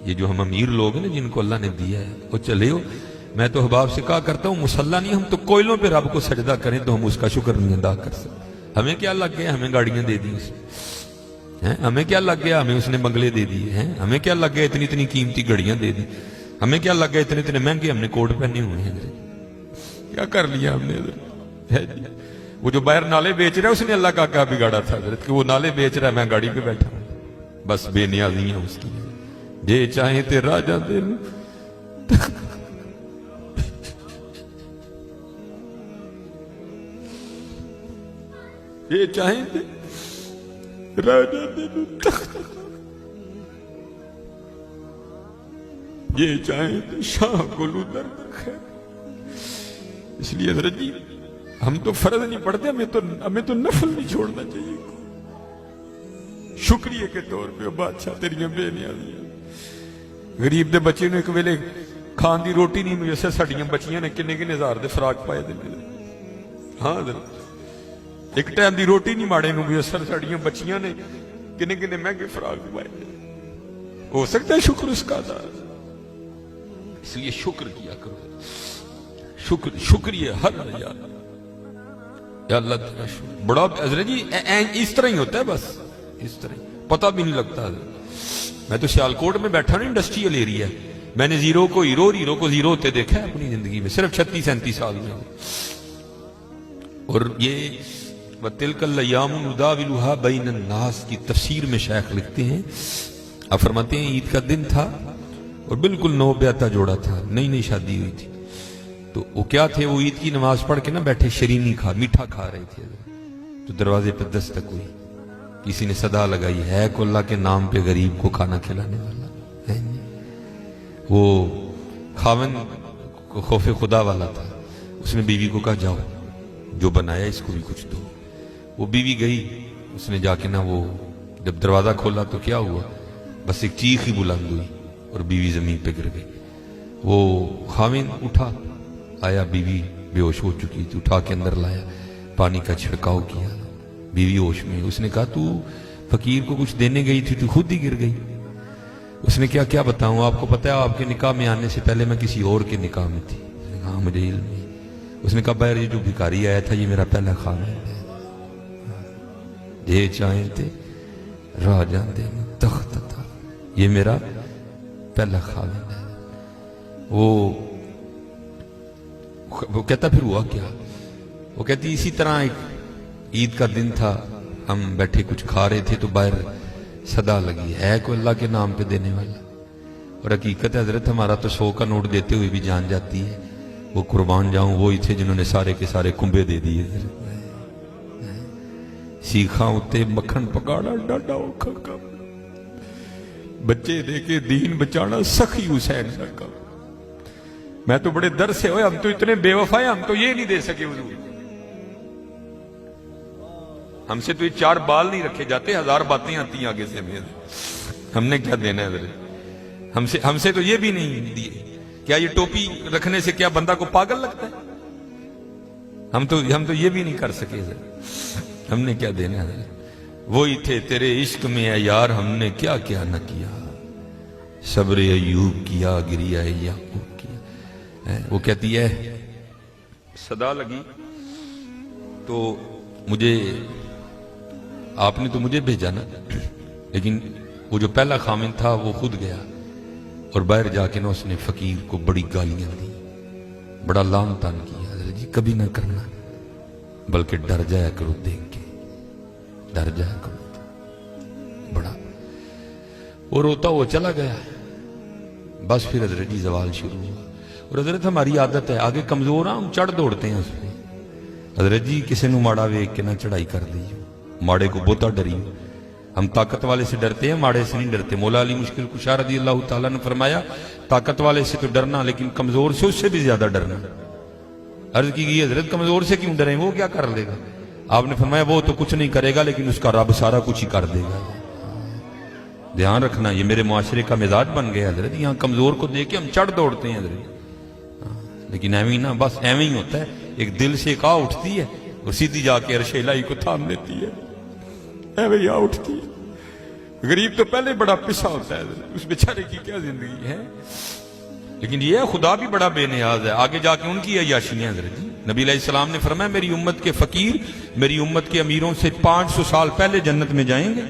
یہ جو ہم امیر لوگ ہیں نا جن کو اللہ نے دیا ہے وہ چلے ہو. میں تو احباب سے کہا کرتا ہوں مسلح نہیں، ہم تو کوئلوں پہ رب کو سجدہ کریں تو ہم اس کا شکر نہیں ادا کر سکتے. ہمیں کیا لگ گیا ہمیں گاڑیاں دے دی اس نے، ہمیں کیا لگ گیا ہمیں اس نے بنگلے دے دیے ہیں، ہمیں کیا لگ گیا اتنی اتنی قیمتی گھڑیاں دے دی، ہمیں کیا لگ گیا اتنے اتنے مہنگے ہم نے کوٹ پہنے ہوئے ہیں. کیا کر لیا ہم نے؟ وہ جو باہر نالے بیچ رہا ہے اس نے اللہ کا کیا بگاڑا تھا حضرت کہ وہ نالے بیچ رہا ہے، میں گاڑی پہ بیٹھا ہوں. بس بے نیازی ہیں اس کی. جے چاہیں تے راجہ دے یہ چاہیں تے راجہ دے یہ چاہیں تے شاہ گلو در خیر. اس لیے حضرت جی ہم تو فرض نہیں پڑھتے، ہمیں تو نفل نہیں چھوڑنا چاہیے. شکریہ کے طور پہ بادشاہ تیریاں بے نیازیاں. غریب دے بچے نے ایک ویلے کھان دی روٹی نہیں ملی، اسے ساڑیاں بچیاں نے کنے کنے ہزار دے فراق پائے دے میرے. ہاں حضرت ایک ٹائم دی روٹی نہیں ماڑے نو بھی اثر ساڑیاں بچیاں نے کنے کنے مہنگے فراق پائے دے. ہو سکتا ہے شکر اس کا ادا. اس لیے شکر کیا کرو. شکریہ ہر یا اللہ تیرا شکر. بڑا حضرت جی اس طرح ہی ہوتا ہے، بس اس طرح پتہ بھی نہیں لگتا. میں تو سیالکوٹ میں بیٹھا نا انڈسٹریل ایریا، میں نے زیرو کو ہیرو اور ہیرو کو زیرو ہوتے دیکھا ہے اپنی زندگی میں صرف 36-37 سال میں. اور یہ وَتِلْكَ الْأَيَّامُ نُدَاوِلُهَا بَيْنَ النَّاسِ کی تفسیر میں شیخ لکھتے ہیں، آپ فرماتے ہیں عید کا دن تھا اور بالکل نو بیاتہ جوڑا تھا، نئی نئی شادی ہوئی تھی. تو وہ کیا تھے، وہ عید کی نماز پڑھ کے نا بیٹھے شیرینی میٹھا کھا رہے تھے. تو دروازے پہ دستک ہوئی، کسی نے صدا لگائی، ہے کو اللہ کے نام پہ غریب کو کھانا کھلانے والا ہے. وہ خاون خوف خدا والا تھا، اس نے بیوی کو کہا جاؤ جو بنایا اس کو بھی کچھ دو. وہ بیوی گئی، اس نے جا کے نا وہ جب دروازہ کھولا تو کیا ہوا، بس ایک چیخ ہی بلند ہوئی اور بیوی زمین پہ گر گئی. وہ خاون اٹھا، آیا، بیوی بے ہوش ہو چکی تھی، اٹھا کے اندر لایا، پانی کا چھڑکاؤ کیا، بیوی ہوش میں. اس نے کہا تو فقیر کو کچھ دینے گئی تھی تو خود ہی گر گئی. اس نے کیا بتاؤں، آپ کو پتا ہے آپ کے نکاح میں آنے سے پہلے میں کسی اور کے نکاح میں تھی. اس نے کہا ہاں مجھے علم ہے. اس نے کہا بہر یہ جو بھکاری آیا تھا یہ میرا پہلا خاون ہے. جے چاہیں تے راجہ دے تخت تھا، یہ میرا پہلا خاون ہے. وہ کہتا پھر ہوا کیا، وہ کہتی اسی طرح ایک عید کا دن تھا، ہم بیٹھے کچھ کھا رہے تھے تو باہر صدا لگی، ہے کوئی اللہ کے نام پہ دینے والا. اور حقیقت ہے حضرت ہمارا تو 100 کا نوٹ دیتے ہوئے بھی جان جاتی ہے. وہ قربان جاؤں وہی تھے جنہوں نے سارے کے سارے کنبے دے دیے. سیکھاں اتے مکھن پکاڑا ڈاڈا اوکھا کام، بچے دے کے دین بچانا سخی حسین کا کام. میں تو بڑے در سے ہوئے، ہم تو اتنے بے وفا ہیں، ہم تو یہ نہیں دے سکے حضور. ہم سے تو یہ 4 بال نہیں رکھے جاتے، 1000 باتیں آتی ہیں آگے سے. ہم نے کیا دینا ہے حضرت؟ ہم سے تو یہ بھی نہیں دیے. کیا یہ ٹوپی رکھنے سے کیا بندہ کو پاگل لگتا ہے؟ ہم تو یہ بھی نہیں کر سکے حضرت. ہم نے کیا دینا ہے؟ وہی تھے تیرے عشق میں اے یار، ہم نے کیا کیا نہ کیا. صبر ایوب کیا، گریا یعقوب کیا. وہ کہتی ہے صدا لگی تو مجھے، آپ نے تو مجھے بھیجا نا، لیکن وہ جو پہلا خامن تھا وہ خود گیا اور باہر جا کے نا اس نے فقیر کو بڑی گالیاں دی، بڑا لعن طعن کیا. حضرت جی کبھی نہ کرنا، بلکہ ڈر جایا کرو دیکھ کے، ڈر جایا کرو بڑا. وہ روتا وہ چلا گیا. بس پھر حضرت جی زوال شروع ہوا. اور حضرت ہماری عادت ہے آگے کمزور ہاں ہم چڑھ دوڑتے ہیں اس پہ. حضرت جی کسی نو ماڑا ویک کے نہ چڑھائی کر دیو، ماڑے کو بہتا ڈریو. ہم طاقت والے سے ڈرتے ہیں، ماڑے سے نہیں ڈرتے. مولا علی مشکل کشا رضی اللہ تعالیٰ نے فرمایا طاقت والے سے تو ڈرنا لیکن کمزور سے اس سے بھی زیادہ ڈرنا. عرض کی گئی حضرت کمزور سے کیوں ڈریں، وہ کیا کر لے گا؟ آپ نے فرمایا وہ تو کچھ نہیں کرے گا لیکن اس کا رب سارا کچھ ہی کر دے گا. دھیان رکھنا، یہ میرے معاشرے کا مزاج بن گیا حضرت. یہاں کمزور کو دیکھ کے ہم چڑھ دوڑتے ہیں حضرت، لیکن ایویں نہ، بس ایویں ہی ہوتا ہے. ایک دل سے ایک آ اٹھتی ہے اور سیدھی جا کے عرش الہی کو تھام لیتی ہے، ایویں آ اٹھتی ہے. غریب تو پہلے بڑا پسا ہوتا ہے، اس بیچارے کی کیا زندگی ہے. لیکن یہ خدا بھی بڑا بے نیاز ہے. آگے جا کے ان کی عیاشیاں حضرت جی. نبی علیہ السلام نے فرمایا میری امت کے فقیر میری امت کے امیروں سے 500 سال پہلے جنت میں جائیں گے.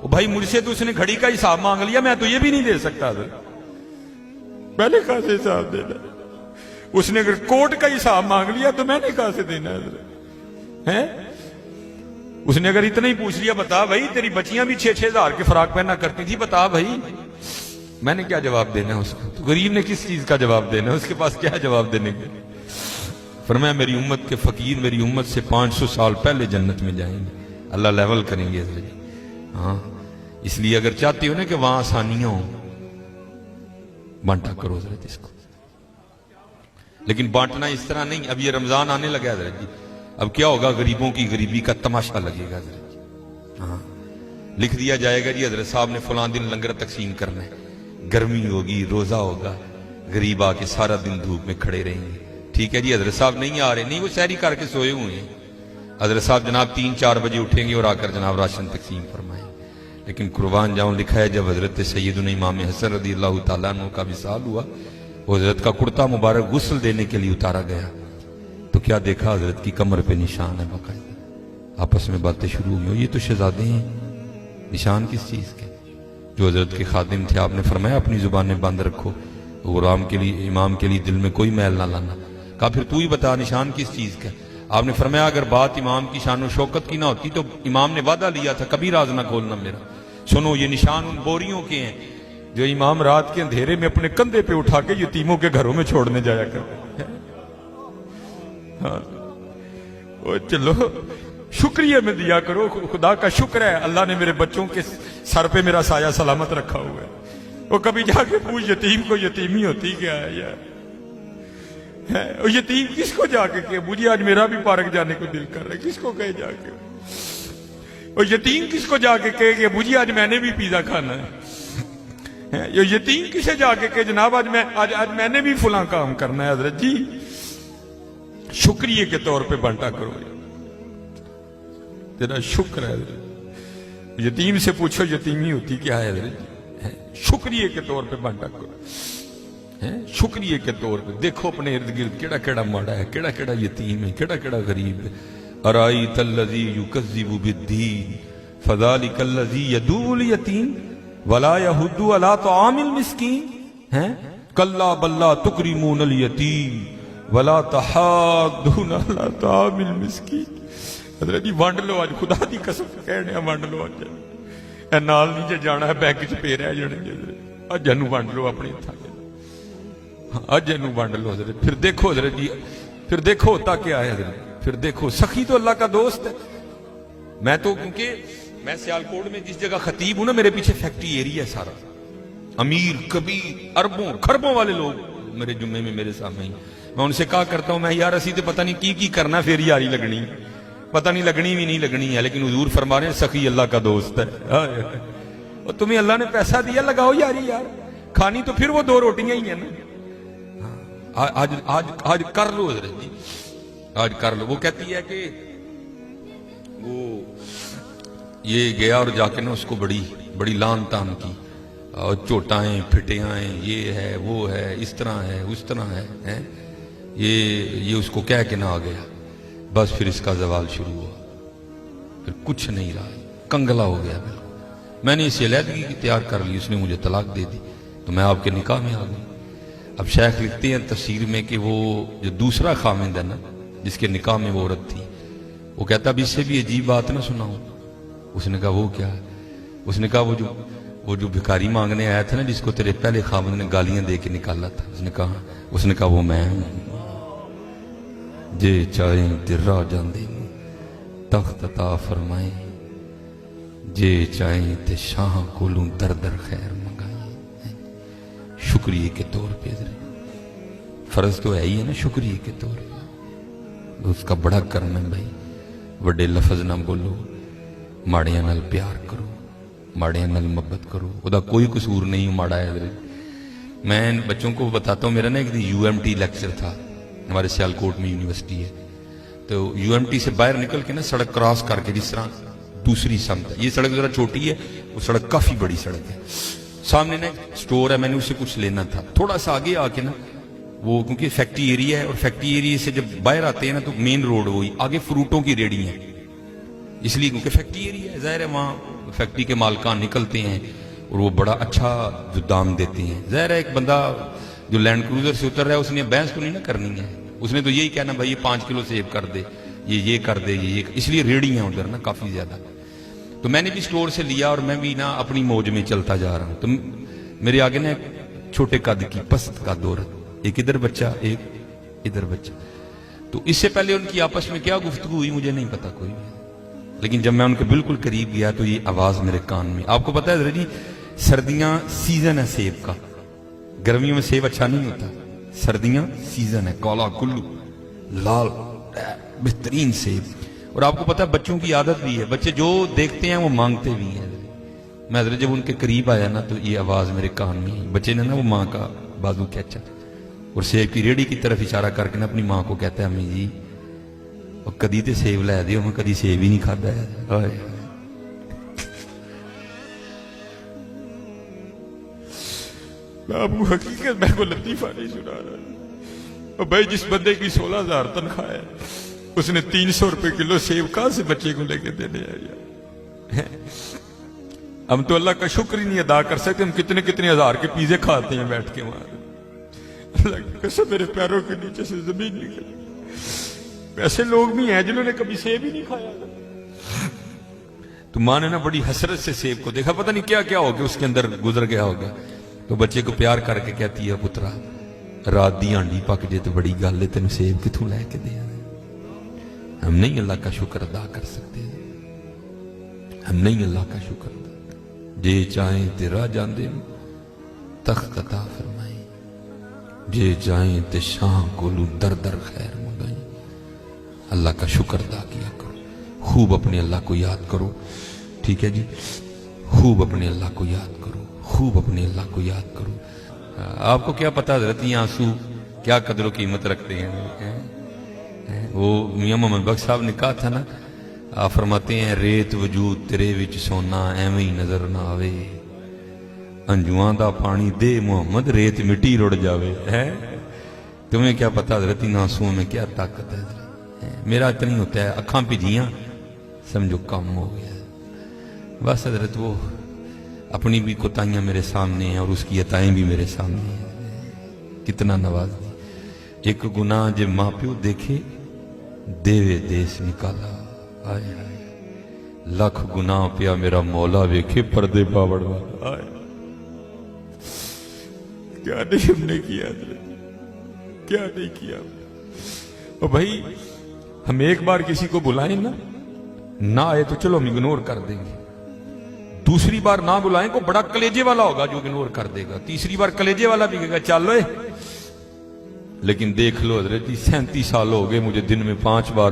وہ بھائی مجھ سے تو اس نے گھڑی کا حساب مانگ لیا، میں تو یہ بھی نہیں دے سکتا حضرت. پہلے کہاں سے حساب دینا؟ اس نے اگر کوٹ کا حساب مانگ لیا تو میں نے کہاں سے دینا حضرت ہے؟ اس نے اگر اتنا ہی پوچھ لیا بتا بھائی تیری بچیاں بھی 6-6 ہزار کے فراق پہنا کرتی تھی، بتا بھائی، میں نے کیا جواب دینا ہے اس کو؟ تو غریب نے کس چیز کا جواب دینا ہے؟ اس کے پاس کیا جواب دینے کے؟ فرمایا میری امت کے فقیر میری امت سے 500 سال پہلے جنت میں جائیں گے. اللہ لیول کریں گے حضرت. ہاں اس لیے اگر چاہتے ہو نا کہ وہاں آسانیاں ہوں، بانٹا کرو حضرت اس کو. لیکن بانٹنا اس طرح نہیں. اب یہ رمضان آنے لگا حضرت جی، اب کیا ہوگا؟ غریبوں کی غریبی کا تماشا لگے گا حضرت جی. ہاں لکھ دیا جائے گا جی حضرت صاحب نے فلاں دن لنگر تقسیم کرنا ہے، گرمی ہوگی، روزہ ہوگا، غریب آ کے سارا دن دھوپ میں کھڑے رہیں گے. ٹھیک ہے جی حضرت صاحب نہیں آ رہے، نہیں وہ سحری کر کے سوئے ہوئے ہیں. حضرت صاحب جناب 3-4 بجے اٹھیں گے اور آ کر جناب راشن تقسیم فرمائیں. لیکن قربان جاؤں لکھا ہے جب حضرت سیدنا امام حسن رضی اللہ تعالیٰ عنہ کا وصال ہوا، وہ حضرت کا کرتا مبارک غسل دینے کے لیے اتارا گیا تو کیا دیکھا؟ حضرت کی کمر پہ نشان ہے باقاعدہ. آپس میں باتیں شروع ہوئی، یہ تو شہزادے ہیں، نشان کس چیز کے؟ جو حضرت کے خادم تھے آپ نے فرمایا اپنی زبانیں بند رکھو، غلام کے لیے امام کے لیے دل میں کوئی میل نہ لانا. کہا پھر تو ہی بتا نشان کس چیز کا؟ آپ نے فرمایا اگر بات امام کی شان و شوکت کی نہ ہوتی تو امام نے وعدہ لیا تھا کبھی راز نہ کھولنا میرا. سنو یہ نشان ان بوریوں کے ہیں جو امام رات کے اندھیرے میں اپنے کندھے پہ اٹھا کے یتیموں کے گھروں میں چھوڑنے جایا کرتے. ہاں چلو شکریہ میں دیا کرو. خدا کا شکر ہے اللہ نے میرے بچوں کے سر پہ میرا سایہ سلامت رکھا ہوا ہے. وہ کبھی جا کے پوچھ یتیم کو یتیمی ہوتی کیا ہے یار؟ یتیم کس کو جا کے کہ مجھے آج میرا بھی پارک جانے کو دل کر رہا ہے، کس کو کہے جا کے؟ اور یتیم کس کو جا کے کہے کہ مجھے آج میں نے بھی پیزا کھانا ہے؟ یہ یتیم کسے جا کے کہ جناب آج میں نے بھی فلاں کام کرنا ہے؟ حضرت جی شکریہ کے طور پہ بانٹا کرو. تیرا شکر ہے حضرت. یتیم سے پوچھو یتیمی ہوتی کیا ہے حضرت جی؟ شکریہ کے طور پہ بانٹا کرو. شکریہ کے طور پہ دیکھو اپنے ارد گرد کیڑا کیڑا ماڑا ہے، کیڑا کیڑا یتیم ہے، کیڑا کیڑا غریب ہے. ارائیت الذی یکذب بالدین فذلک الذی یدعو الیتیم ولا یحض علی طعام المسکین. کلا بل لا تکرمون الیتیم ولا تحاضون علی طعام المسکین. حضرت جی وانڈ لو آج، خدا دی قسم کہنے وانڈ لو آج. اے نال نہیں جے جانا ہے بینک چ پے رہ جانے اج جنو وانڈ لو اپنے ہتھاں. اج جنو وانڈ لو حضرت. پھر دیکھو حضرت جی، پھر دیکھو ہوتا کیا ہے حضرت. پھر دیکھو سخی تو اللہ کا دوست ہے. میں تو کیونکہ میں سیالکوٹ میں جس جگہ خطیب ہوں نا میرے پیچھے فیکٹری ایریا ہے سارا. امیر کبیر اربوں خربوں والے لوگ میرے جمعے میں میرے سامنے ہی. میں ان سے کہا کرتا ہوں میں یار اسی تو پتہ نہیں کی کرنا پھر یاری لگنی، پتہ نہیں لگنی بھی نہیں لگنی ہے. لیکن حضور فرما رہے ہیں سخی اللہ کا دوست ہے. اور تمہیں اللہ نے پیسہ دیا لگاؤ یاری یار. کھانی تو پھر وہ 2 روٹیاں ہی ہیں نا. آج کر لو حضرت جی، آج کر لو. وہ کہتی ہے کہ وہ یہ گیا اور جا کے نا اس کو بڑی لان تان کی، اور چوٹائیں پھٹیاں، یہ ہے وہ ہے، اس طرح ہے اس طرح ہے. یہ اس کو کہہ کے نہ آ گیا. بس پھر اس کا زوال شروع ہوا، پھر کچھ نہیں رہا، کنگلا ہو گیا بالکل. میں نے اسے علیحدگی تیار کر لی، اس نے مجھے طلاق دے دی تو میں آپ کے نکاح میں آ گئی. اب شیخ لکھتے ہیں تفسیر میں کہ وہ جو دوسرا خامند ہے نا جس کے نکاح میں وہ عورت تھی، وہ کہتا اب اس سے بھی عجیب بات نہ سناؤں. اس نے کہا وہ کیا ہے؟ اس نے کہا وہ جو بھکاری مانگنے آیا تھا نا جس کو تیرے پہلے خامند نے گالیاں دے کے نکالا تھا. اس نے کہا وہ میں ہوں. جے چاہیں درا جاندے تخت عطا فرمائیں، جے چاہیں تے شاہ کولوں در در خیر منگائیں. شکریہ کے طور پہ فرض تو ہے ہی ہے نا شکریہ کے طور پہ. اس کا بڑا کرم ہے بھائی. وڈے لفظ نہ بولو، ماڑیاں نال پیار کرو، ماڑیاں نال محبت کرو. وہ دا کوئی قصور نہیں ماڑا ہے. میں بچوں کو بتاتا ہوں، میرا نا ایک UMT لیکچر تھا، ہمارے سیالکوٹ میں یونیورسٹی ہے. تو UMT سے باہر نکل کے نا سڑک کراس کر کے جس طرح دوسری سمت ہے، یہ سڑک ذرا چھوٹی ہے، وہ سڑک کافی بڑی سڑک ہے, سامنے نا سٹور ہے, میں نے اسے کچھ لینا تھا. تھوڑا سا آگے آ کے نا وہ, کیونکہ فیکٹری ایریا ہے, اور فیکٹری ایریا سے جب باہر آتے ہیں نا تو مین روڈ وہی, آگے فروٹوں کی ریڑی ہیں, اس لیے کیونکہ فیکٹری ایریا ہے, ظاہر ہے وہاں فیکٹری کے مالکان نکلتے ہیں اور وہ بڑا اچھا جو دام دیتے ہیں. ظاہر ہے ایک بندہ جو لینڈ کروزر سے اتر رہا ہے اس نے بحث تو نہیں نہ کرنی ہے, اس نے تو یہی کہنا بھائی یہ 5 کلو سیب کر دے, یہ کر دے, یہ اس لیے ریڑی ہیں ادھر نا کافی زیادہ. تو میں نے بھی سٹور سے لیا اور میں بھی نا اپنی موج میں چلتا جا رہا ہوں. تو میرے آگے نا چھوٹے قد کی پست کا دور, ایک ادھر بچہ ایک ادھر بچہ. تو اس سے پہلے ان کی آپس میں کیا گفتگو ہوئی مجھے نہیں پتا کوئی, لیکن جب میں ان کے بالکل قریب گیا تو یہ آواز میرے کان میں. آپ کو پتا ہے ذرا جی, سردیاں سیزن ہے سیب کا, گرمیوں میں سیب اچھا نہیں ہوتا, سردیاں سیزن ہے, کالا کلو لال بہترین سیب. اور آپ کو پتا ہے بچوں کی عادت بھی ہے, بچے جو دیکھتے ہیں وہ مانگتے بھی ہیں. میں حضرت جب ان کے قریب آیا نا تو یہ آواز میرے کان میں آئی. بچے نے نا وہ ماں کا بازو کھینچا اور سیب کی ریڑھی کی طرف اشارہ کر کے نا اپنی ماں کو کہتا ہے امی جی اور کدی تے سیب لے دیو, میں کدی سیب ہی نہیں کھادا ہے. میں آپ کو حقیقت, میں کو لطیفہ نہیں سنا رہا بھائی. جس بندے کی 16,000 تنخواہ ہے اس نے 300 روپے کلو سیب کہاں سے بچے کو لے کے دینے آیا. ہم تو اللہ کا شکر ہی نہیں ادا کر سکتے, ہم کتنے کتنے ہزار کے پیزے کھاتے ہیں بیٹھ کے وہاں. اللہ کی قسم میرے پیروں کے نیچے سے زمین نکل. ایسے لوگ بھی ہیں جنہوں نے کبھی سیب ہی نہیں کھایا. تو ماں نے نا بڑی حسرت سے سیب کو دیکھا, پتہ نہیں کیا کیا ہو گیا اس کے اندر گزر گیا ہوگا. تو بچے کو پیار کر کے کہتی ہے پترا رات دی ہانڈی پک جے تو بڑی گل ہے, تینوں سیب کتوں لے کے دیا. ہم نہیں اللہ کا شکر ادا کر سکتے, ہم نہیں اللہ کا شکر ادا. جے چاہیں تیرا جاندے تخت عطا فرمائیں, جے چاہیں تے شاہ کولو در در خیر منگائیں. اللہ کا شکر ادا کیا کرو, خوب اپنے اللہ کو یاد کرو, ٹھیک ہے جی, خوب اپنے اللہ کو یاد کرو, خوب اپنے اللہ کو یاد کرو. آپ کو کیا پتا حضرت یہ آنسو کیا قدر و قیمت رکھتے ہیں. وہ میاں محمد بخش صاحب نے کہا تھا نا, آپ فرماتے ہیں ریت وجود تیرے وچ سونا ایویں ہی نظر نہ آوے, انجواں دا پانی دے محمد ریت مٹی رڑ جاوے. تمہیں کیا پتا حضرت ان آنسوؤں میں کیا طاقت ہے. میرا اتنا ہی ہوتا ہے, اکھاں پجیاں سمجھو کم ہو گیا. بس حضرت وہ اپنی بھی کوتاہیاں میرے سامنے ہیں اور اس کی عطائیں بھی میرے سامنے ہیں. کتنا نواز دی. ایک گناہ جے ماں پیو دیکھے دیوے دیس نکالا, آئے آئے لاکھ گناہ پیا میرا مولا ویکھے پردے پاوڑ والا. آئے کیا نہیں ہم نے کیا, کیا نہیں کیا. اور بھائی ہم ایک بار کسی کو بلائیں نا, نہ آئے تو چلو ہم اگنور کر دیں گے. دوسری بار نہ بلائیں کو بڑا کلیجے والا ہوگا جو اگنور کر دے گا. تیسری بار کلیجے والا بھی کہے گا چل لے. لیکن دیکھ لو حضرت جی 37 سال ہو گئے مجھے دن میں 5 بار